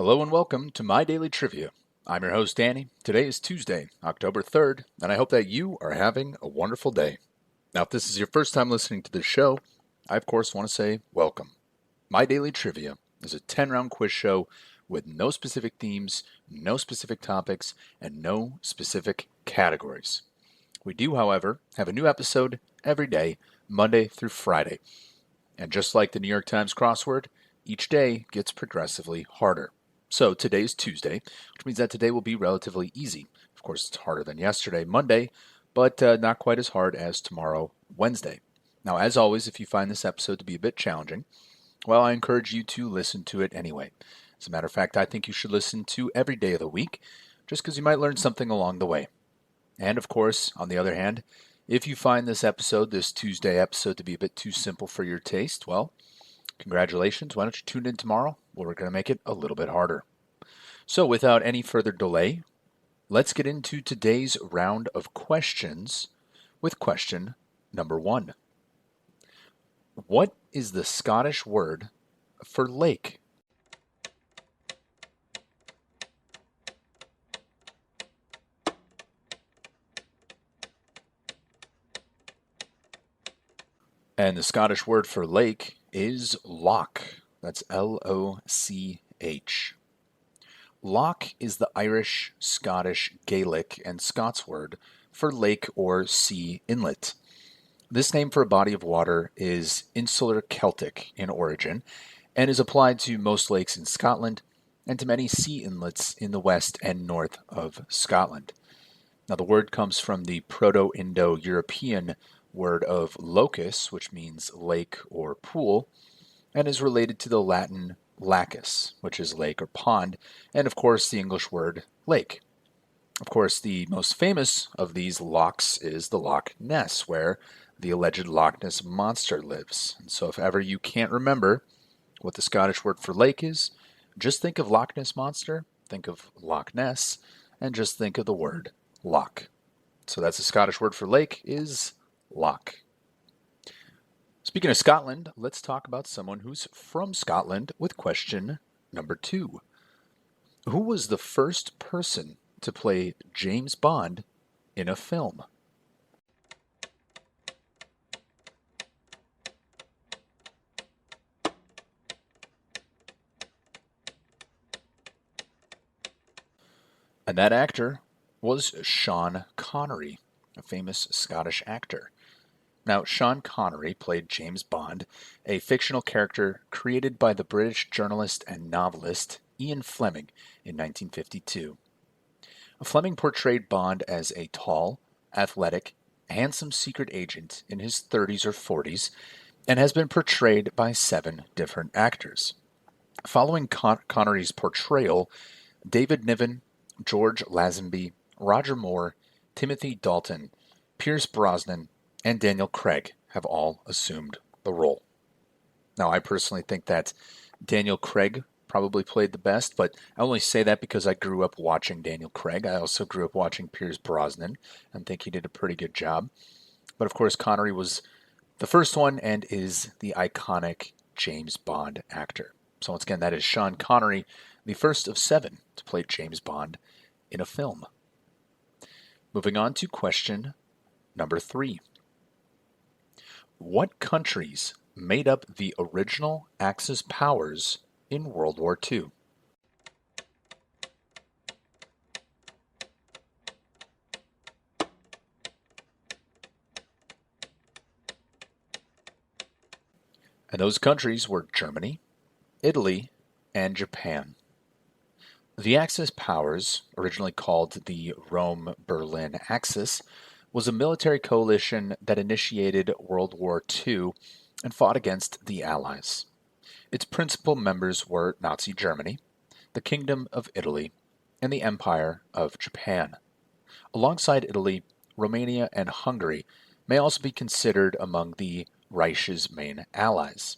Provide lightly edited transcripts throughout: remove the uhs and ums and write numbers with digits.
Hello and welcome to My Daily Trivia. I'm your host, Danny. Today is Tuesday, October 3rd, and I hope that you are having a wonderful day. Now, if this is your first time listening to this show, I of course want to say welcome. My Daily Trivia is a 10-round quiz show with no specific themes, no specific topics, and no specific categories. We do, however, have a new episode every day, Monday through Friday. And just like the New York Times crossword, each day gets progressively harder. So today's Tuesday, which means that today will be relatively easy. Of course, it's harder than yesterday, Monday, but not quite as hard as tomorrow, Wednesday. Now, as always, if you find this episode to be a bit challenging, well, I encourage you to listen to it anyway. As a matter of fact, I think you should listen to every day of the week, just because you might learn something along the way. And of course, on the other hand, if you find this Tuesday episode, to be a bit too simple for your taste, well, congratulations. Why don't you tune in tomorrow? Where we're going to make it a little bit harder. So without any further delay, let's get into today's round of questions with question number 1. What is the Scottish word for lake? And the Scottish word for lake is loch. That's L-O-C-H. Loch is the Irish, Scottish, Gaelic, and Scots word for lake or sea inlet. This name for a body of water is Insular Celtic in origin and is applied to most lakes in Scotland and to many sea inlets in the west and north of Scotland. Now, the word comes from the Proto-Indo-European word of locus, which means lake or pool, and is related to the Latin lacus, which is lake or pond, and of course the English word lake. Of course, the most famous of these lochs is the Loch Ness, where the alleged Loch Ness monster lives. And so if ever you can't remember what the Scottish word for lake is, just think of Loch Ness monster, think of Loch Ness, and just think of the word loch. So that's the Scottish word for lake is loch. Speaking of Scotland, let's talk about someone who's from Scotland with question number 2. Who was the first person to play James Bond in a film? And that actor was Sean Connery, a famous Scottish actor. Now, Sean Connery played James Bond, a fictional character created by the British journalist and novelist Ian Fleming in 1952. Fleming portrayed Bond as a tall, athletic, handsome secret agent in his 30s or 40s and has been portrayed by 7 different actors. Following Connery's portrayal, David Niven, George Lazenby, Roger Moore, Timothy Dalton, Pierce Brosnan, and Daniel Craig have all assumed the role. Now, I personally think that Daniel Craig probably played the best, but I only say that because I grew up watching Daniel Craig. I also grew up watching Pierce Brosnan and think he did a pretty good job. But of course, Connery was the first one and is the iconic James Bond actor. So once again, that is Sean Connery, the first of 7 to play James Bond in a film. Moving on to question number 3. What countries made up the original Axis powers in World War II? And those countries were Germany, Italy, and Japan. The Axis powers, originally called the Rome-Berlin Axis, was a military coalition that initiated World War II and fought against the Allies. Its principal members were Nazi Germany, the Kingdom of Italy, and the Empire of Japan. Alongside Italy, Romania and Hungary may also be considered among the Reich's main allies.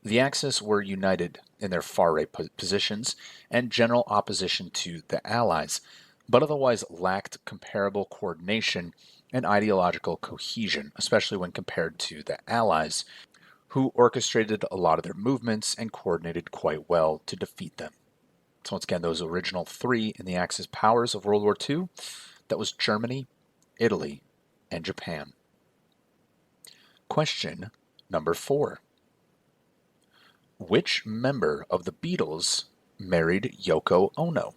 The Axis were united in their far-right positions and general opposition to the Allies, but otherwise lacked comparable coordination and ideological cohesion, especially when compared to the Allies, who orchestrated a lot of their movements and coordinated quite well to defeat them. So once again, those original three in the Axis powers of World War II, that was Germany, Italy, and Japan. Question number 4. Which member of the Beatles married Yoko Ono?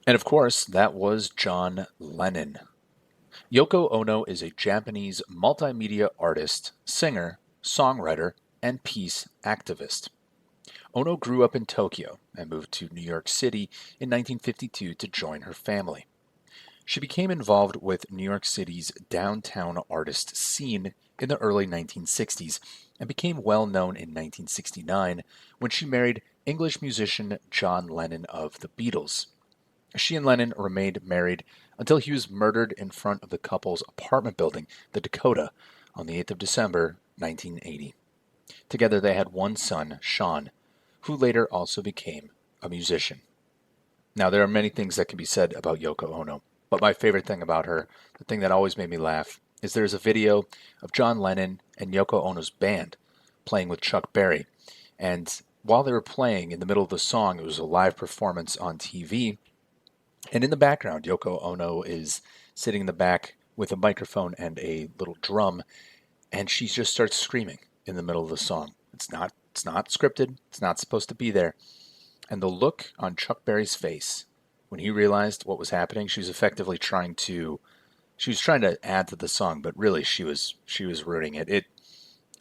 And of course, that was John Lennon. Yoko Ono is a Japanese multimedia artist, singer, songwriter, and peace activist. Ono grew up in Tokyo and moved to New York City in 1952 to join her family. She became involved with New York City's downtown artist scene in the early 1960s and became well known in 1969 when she married English musician John Lennon of the Beatles. She and Lennon remained married until he was murdered in front of the couple's apartment building, the Dakota, on the 8th of December, 1980. Together they had one son, Sean, who later also became a musician. Now, there are many things that can be said about Yoko Ono, but my favorite thing about her, the thing that always made me laugh, is there's a video of John Lennon and Yoko Ono's band playing with Chuck Berry. And while they were playing in the middle of the song, it was a live performance on TV. And in the background, Yoko Ono is sitting in the back with a microphone and a little drum, and she just starts screaming in the middle of the song. It's not scripted. It's not supposed to be there. And the look on Chuck Berry's face when he realized what was happening, she was effectively trying to add to the song, but really she was ruining it.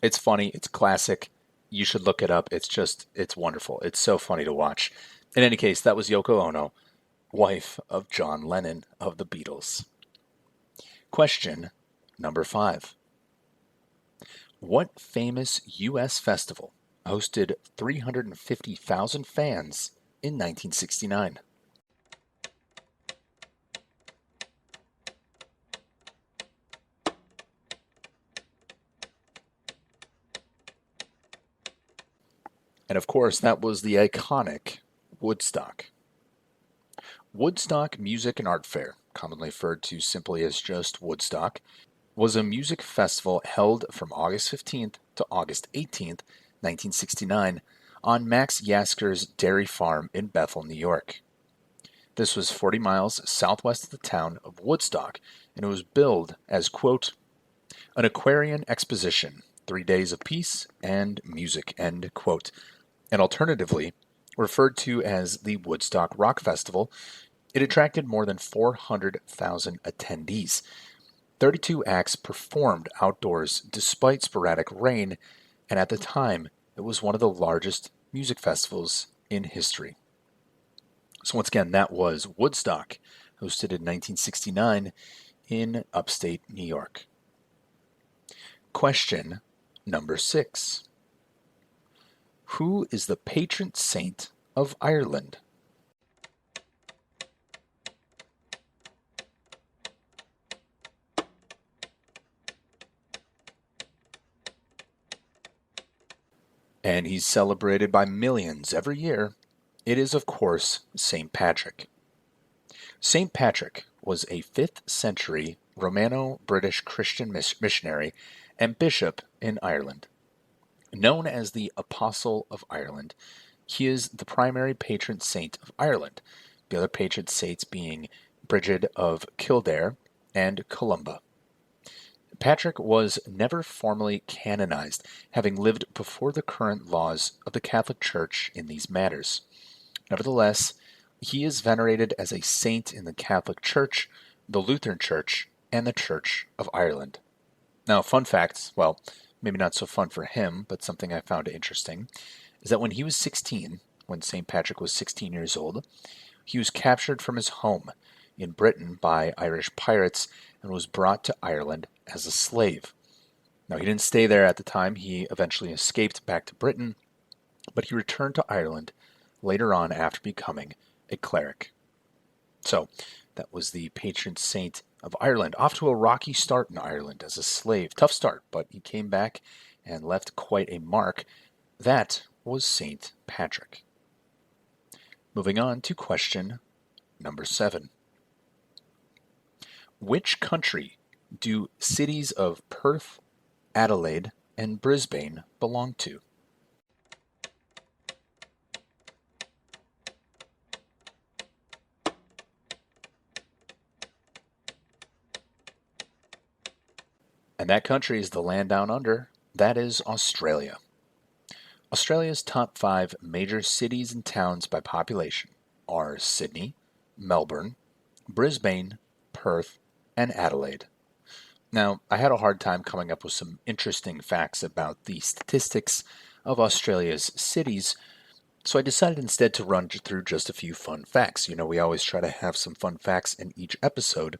It's funny, it's classic. You should look it up. It's wonderful. It's so funny to watch. In any case, that was Yoko Ono, wife of John Lennon of the Beatles. Question number 5. What famous U.S. festival hosted 350,000 fans in 1969? And of course, that was the iconic Woodstock. Woodstock Music and Art Fair, commonly referred to simply as just Woodstock, was a music festival held from August 15th to August 18th, 1969, on Max Yasker's dairy farm in Bethel, New York. This was 40 miles southwest of the town of Woodstock, and it was billed as, quote, an Aquarian exposition, 3 days of peace and music, end quote, and alternatively referred to as the Woodstock Rock Festival. It attracted more than 400,000 attendees. 32 acts performed outdoors despite sporadic rain, and at the time, it was one of the largest music festivals in history. So once again, that was Woodstock, hosted in 1969 in upstate New York. Question number 6. Who is the patron saint of Ireland? And he's celebrated by millions every year. It is, of course, St. Patrick. St. Patrick was a 5th century Romano-British Christian missionary and bishop in Ireland. Known as the Apostle of Ireland, he is the primary patron saint of Ireland, the other patron saints being Brigid of Kildare and Columba. Patrick was never formally canonized, having lived before the current laws of the Catholic Church in these matters. Nevertheless, he is venerated as a saint in the Catholic Church, the Lutheran Church, and the Church of Ireland. Now, fun facts, well, maybe not so fun for him, but something I found interesting, is that when he was 16, when St. Patrick was 16 years old, he was captured from his home in Britain by Irish pirates and was brought to Ireland as a slave. Now, he didn't stay there at the time. He eventually escaped back to Britain, but he returned to Ireland later on after becoming a cleric. So, that was the patron saint of Ireland. Off to a rocky start in Ireland as a slave. Tough start, but he came back and left quite a mark. That was St. Patrick. Moving on to question number 7. Which country do cities of Perth, Adelaide, and Brisbane belong to? And that country is the land down under. That is Australia. Australia's top 5 major cities and towns by population are Sydney, Melbourne, Brisbane, Perth, and Adelaide. Now, I had a hard time coming up with some interesting facts about the statistics of Australia's cities, so I decided instead to run through just a few fun facts. You know, we always try to have some fun facts in each episode,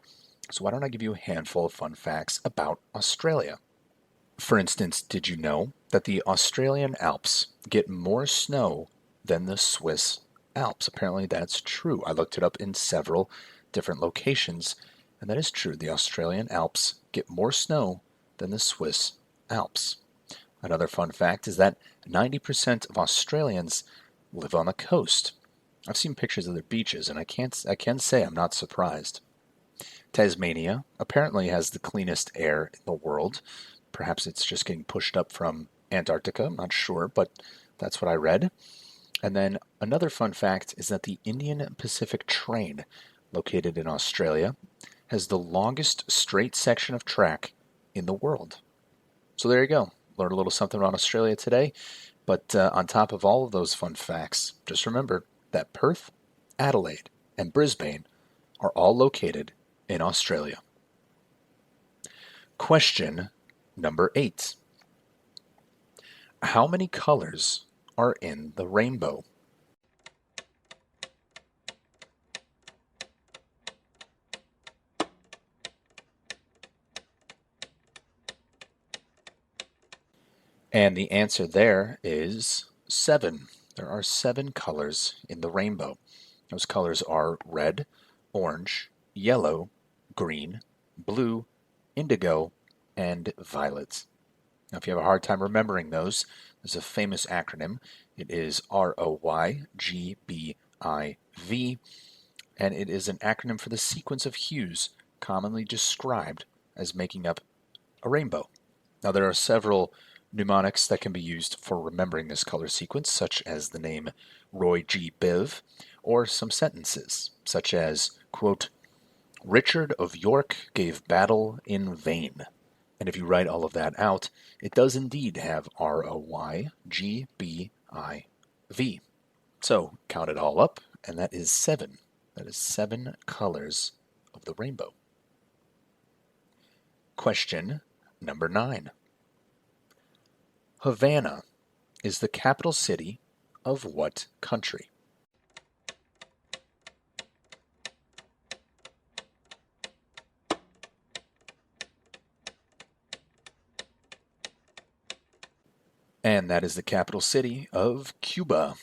so why don't I give you a handful of fun facts about Australia? For instance, did you know that the Australian Alps get more snow than the Swiss Alps? Apparently, that's true. I looked it up in several different locations, and that is true. The Australian Alps get more snow than the Swiss Alps. Another fun fact is that 90% of Australians live on the coast. I've seen pictures of their beaches, and I can say I'm not surprised. Tasmania apparently has the cleanest air in the world. Perhaps it's just getting pushed up from Antarctica, I'm not sure, but that's what I read. And then another fun fact is that the Indian Pacific Train, located in Australia, has the longest straight section of track in the world. So there you go. Learned a little something about Australia today. But on top of all of those fun facts, just remember that Perth, Adelaide, and Brisbane are all located in Australia. Question number 8. How many colors are in the rainbow? And the answer there is 7. There are 7 colors in the rainbow. Those colors are red, orange, yellow, green, blue, indigo, and violet. Now, if you have a hard time remembering those, there's a famous acronym. It is ROYGBIV, and it is an acronym for the sequence of hues commonly described as making up a rainbow. Now, there are several mnemonics that can be used for remembering this color sequence, such as the name Roy G. Biv, or some sentences, such as, quote, Richard of York gave battle in vain. And if you write all of that out, it does indeed have ROYGBIV. So count it all up, and that is 7. That is 7 colors of the rainbow. Question number 9. Havana is the capital city of what country? And that is the capital city of Cuba.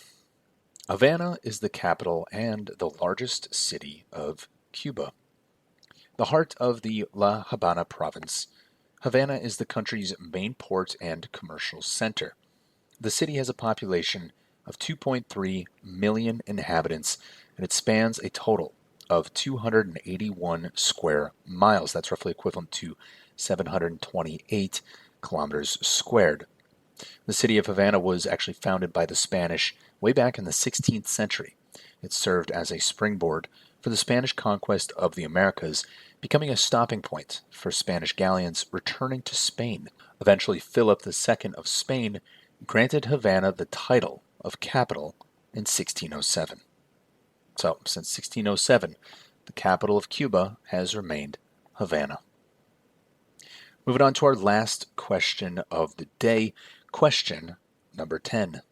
Havana is the capital and the largest city of Cuba. The heart of the La Habana province, Havana is the country's main port and commercial center. The city has a population of 2.3 million inhabitants, and it spans a total of 281 square miles. That's roughly equivalent to 728 kilometers squared. The city of Havana was actually founded by the Spanish way back in the 16th century. It served as a springboard for the Spanish conquest of the Americas, becoming a stopping point for Spanish galleons returning to Spain. Eventually, Philip II of Spain granted Havana the title of capital in 1607. So, since 1607, the capital of Cuba has remained Havana. Moving on to our last question of the day. Question number 10.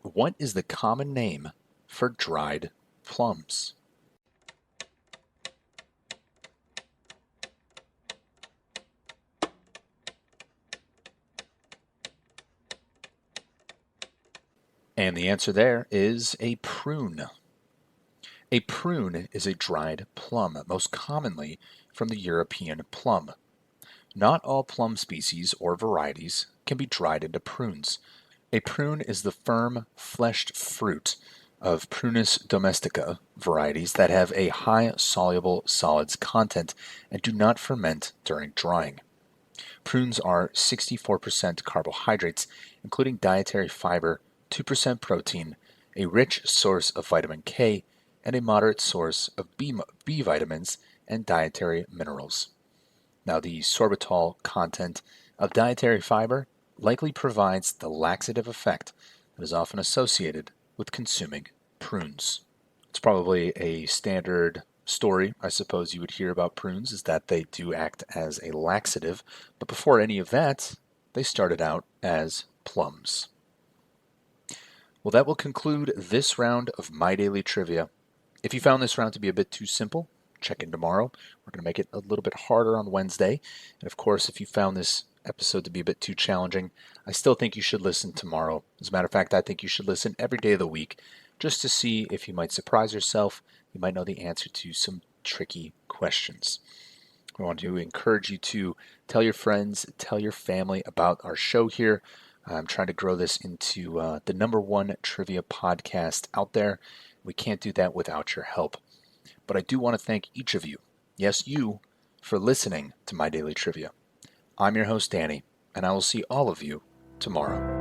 What is the common name for dried plums? And the answer there is a prune. A prune is a dried plum, most commonly from the European plum. Not all plum species or varieties can be dried into prunes. A prune is the firm, fleshed fruit of Prunus domestica varieties that have a high soluble solids content and do not ferment during drying. Prunes are 64% carbohydrates, including dietary fiber, 2% protein, a rich source of vitamin K, and a moderate source of B vitamins and dietary minerals. Now, the sorbitol content of dietary fiber likely provides the laxative effect that is often associated with consuming prunes. It's probably a standard story, I suppose you would hear about prunes, is that they do act as a laxative, but before any of that, they started out as plums. Well, that will conclude this round of My Daily Trivia. If you found this round to be a bit too simple, check in tomorrow. We're going to make it a little bit harder on Wednesday. And of course, if you found this episode to be a bit too challenging, I still think you should listen tomorrow. As a matter of fact, I think you should listen every day of the week just to see if you might surprise yourself. You might know the answer to some tricky questions. I want to encourage you to tell your friends, tell your family about our show here. I'm trying to grow this into the #1 trivia podcast out there. We can't do that without your help. But I do want to thank each of you, yes, you, for listening to My Daily Trivia. I'm your host, Danny, and I will see all of you tomorrow.